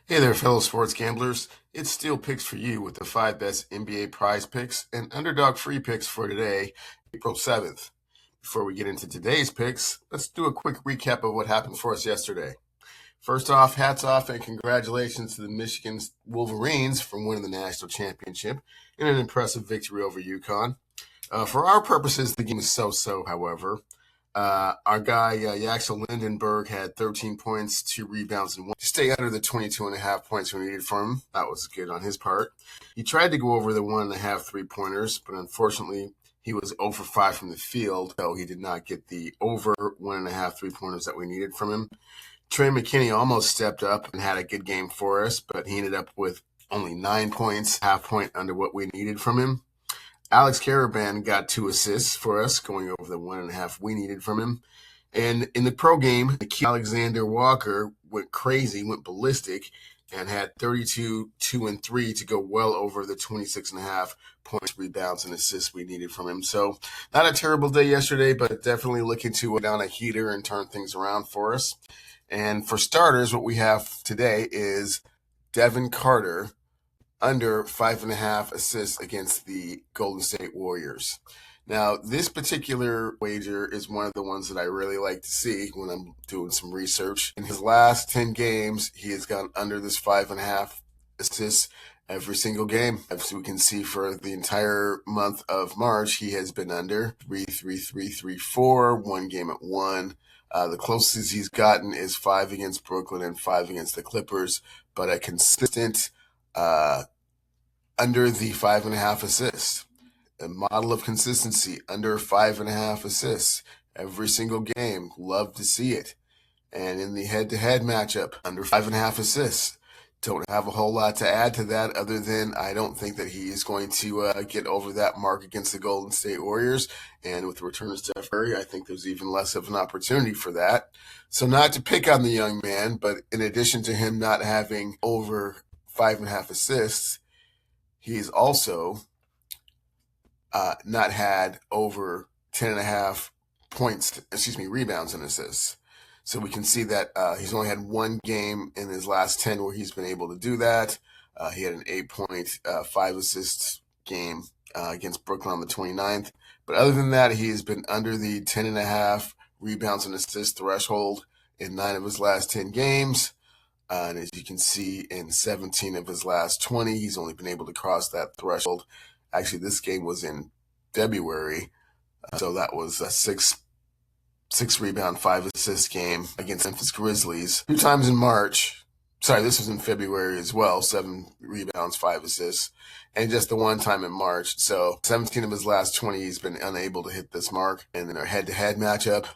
Hey there, fellow sports gamblers. It's Steel Picks for you with the 5 best NBA prize picks and Underdog free picks for today, April 7th. Before we get into today's picks, let's do a quick recap of what happened for us yesterday. First off, hats off and congratulations to the Michigan Wolverines for winning the national championship in an impressive victory over UConn. For our purposes, the game is so-so, however. Our guy, Yaxel Lindenberg, had 13 points, 2 rebounds, and 1 to stay under the 22.5 points we needed from him. That was good on his part. He tried to go over the 1.5 3-pointers, but unfortunately, he was 0 for 5 from the field, so he did not get the over 1.5 3-pointers that we needed from him. Trey McKinney almost stepped up and had a good game for us, but he ended up with only 9 points, half point under what we needed from him. Alex Caravan got 2 assists for us, going over the 1.5 we needed from him. And in the pro game, Alexander Walker went crazy, went ballistic, and had 32, 2, and 3 to go well over the 26.5 points, rebounds, and assists we needed from him. So not a terrible day yesterday, but definitely looking to put down a heater and turn things around for us. And for starters, what we have today is Devin Carter under 5.5 assists against the Golden State Warriors. Now, this particular wager is one of the ones that I really like to see when I'm doing some research. In his last 10 games, he has gone under this 5.5 assists every single game. As we can see for the entire month of March, he has been under 3, 3, 3, 3, 4, one game at 1. The closest he's gotten is 5 against Brooklyn and 5 against the Clippers, but a consistent under the 5.5 assists. A model of consistency, under 5.5 assists every single game. Love to see it. And in the head-to-head matchup, under 5.5 assists. Don't have a whole lot to add to that other than I don't think that he is going to get over that mark against the Golden State Warriors. And with the return of Steph Curry, I think there's even less of an opportunity for that. So not to pick on the young man, but in addition to him not having over 5.5 assists, he's also not had over 10.5 rebounds and assists. So we can see that he's only had one game in his last 10 where he's been able to do that. He had an 8-point, 5-assist game against Brooklyn on the 29th. But other than that, he has been under the 10.5 rebounds and assists threshold in 9 of his last 10 games. And as you can see, in 17 of his last 20, he's only been able to cross that threshold. Actually, this game was in February, so that was a 6 rebound, 5 assist game against Memphis Grizzlies. 2 times in March. Sorry, this was in February as well. 7 rebounds, 5 assists, and just the 1 time in March. So 17 of his last 20, he's been unable to hit this mark. And then our head-to-head matchup,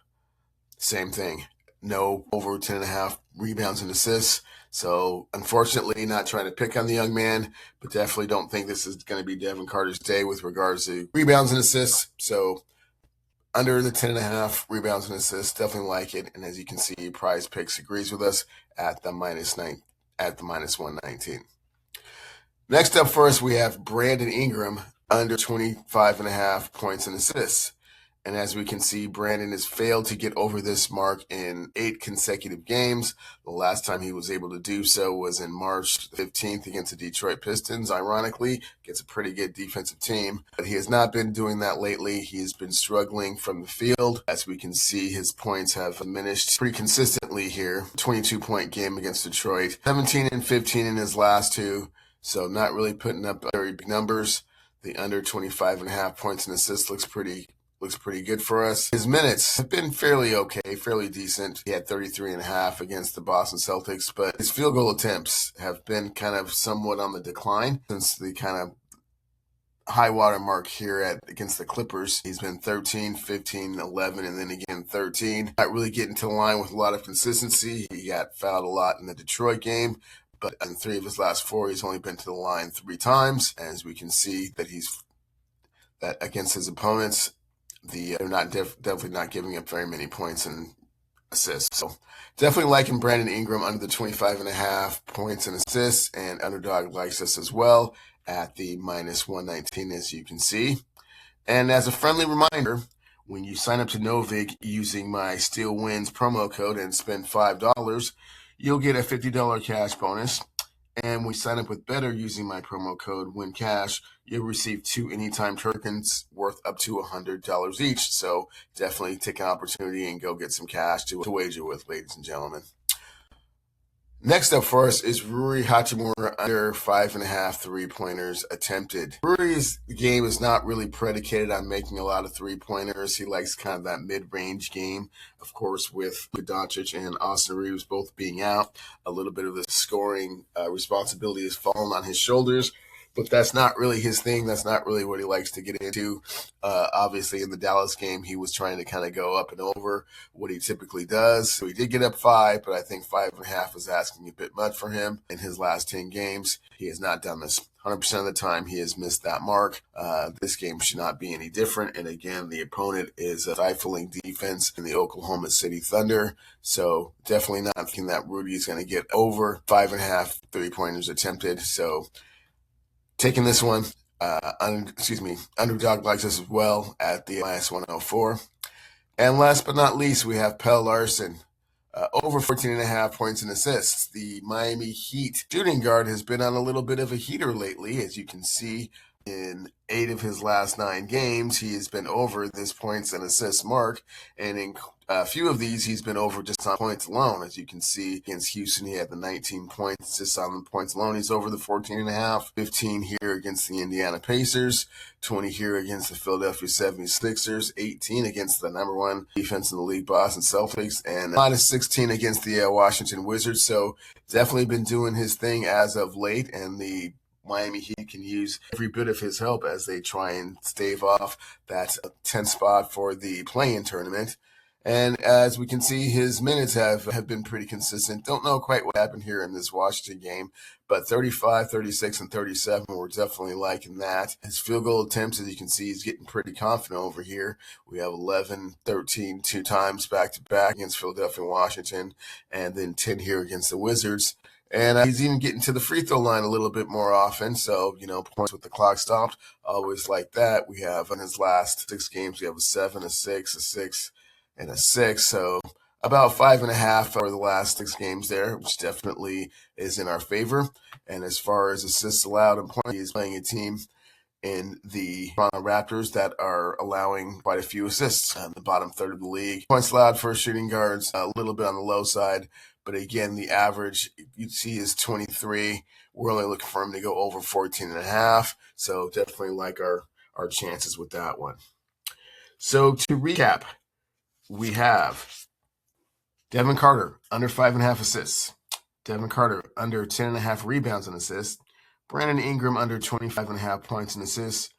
same thing. No over 10.5 rebounds and assists. So unfortunately, not trying to pick on the young man, but definitely don't think this is going to be Devin Carter's day with regards to rebounds and assists. So under the 10.5 rebounds and assists, definitely like it. And as you can see, Prizepicks agrees with us at the minus 119. Next up for us, we have Brandon Ingram under 25.5 points and assists. And as we can see, Brandon has failed to get over this mark in 8 consecutive games. The last time he was able to do so was in March 15th against the Detroit Pistons. Ironically, against a pretty good defensive team. But he has not been doing that lately. He has been struggling from the field. As we can see, his points have diminished pretty consistently here. 22-point game against Detroit. 17 and 15 in his last 2. So not really putting up very big numbers. The under 25.5 points and assists looks pretty good for us. His minutes have been fairly okay, fairly decent. He had 33.5 against the Boston Celtics, but his field goal attempts have been kind of somewhat on the decline since the kind of high water mark here against the Clippers. He's been 13, 15, 11, and then again 13. Not really getting to the line with a lot of consistency. He got fouled a lot in the Detroit game, but in 3 of his last 4, he's only been to the line 3 times. And as we can see that against his opponents, they're not definitely not giving up very many points and assists. So definitely liking Brandon Ingram under the 25.5 points and assists, and Underdog likes us as well at the minus 119, as you can see. And as a friendly reminder, when you sign up to Novig using my STEELEWINS promo code and spend $5, you'll get a $50 cash bonus. And when you sign up with BETR using my promo code WINCASH, you'll receive 2 anytime tokens worth up to $100 each. So definitely take an opportunity and go get some cash to wager with, ladies and gentlemen. Next up for us is Ruri Hachimura under 5.5 3-pointers attempted. Ruri's game is not really predicated on making a lot of 3-pointers. He likes kind of that mid-range game. Of course, with Doncic and Austin Reeves both being out, a little bit of the scoring responsibility has fallen on his shoulders. But that's not really his thing. That's not really what he likes to get into. Obviously, in the Dallas game, he was trying to kind of go up and over what he typically does. So he did get up 5, but I think 5.5 is asking a bit much for him. In his last 10 games, he has not done this. 100% of the time, he has missed that mark. This game should not be any different. And again, the opponent is a stifling defense in the Oklahoma City Thunder. So definitely not thinking that Rudy is going to get over 5.5 3-pointers attempted. So taking this one, Underdog likes us as well at the -104. And last but not least, we have Pelle Larsson, over 14.5 points and assists. The Miami Heat shooting guard has been on a little bit of a heater lately. As you can see, in 8 of his last 9 games, he has been over this points and assists mark. And in a few of these, he's been over just on points alone. As you can see, against Houston, he had the 19 points just on the points alone. He's over the 14.5, 15 here against the Indiana Pacers, 20 here against the Philadelphia 76ers, 18 against the number 1 defense in the league, Boston Celtics, and -16 against the Washington Wizards. So definitely been doing his thing as of late, and the Miami Heat can use every bit of his help as they try and stave off that 10th spot for the play-in tournament. And as we can see, his minutes have been pretty consistent. Don't know quite what happened here in this Washington game, but 35, 36, and 37, we're definitely liking that. His field goal attempts, as you can see, he's getting pretty confident over here. We have 11, 13, 2 times back-to-back against Philadelphia and Washington, and then 10 here against the Wizards. And he's even getting to the free throw line a little bit more often. So, points with the clock stopped, always like that. We have in his last 6 games, we have a 7, a 6, a 6, and a 6. So about 5.5 for the last 6 games there, which definitely is in our favor. And as far as assists allowed and points, he's playing a team in the Toronto Raptors that are allowing quite a few assists on the bottom third of the league. Points allowed for shooting guards, a little bit on the low side. But again, the average you'd see is 23. We're only looking for him to go over 14.5. So definitely like our chances with that one. So to recap, we have Devin Carter under 5.5 assists. Devin Carter under 10.5 rebounds and assists. Brandon Ingram under 25.5 points and assists.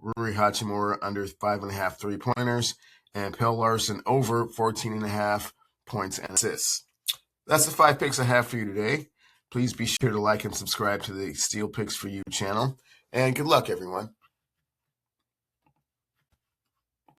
Ruri Hachimura under 5.5 3-pointers. And Pelle Larsson over 14.5 points and assists. That's the 5 picks I have for you today. Please be sure to like and subscribe to the Steel Picks for You channel. And good luck, everyone.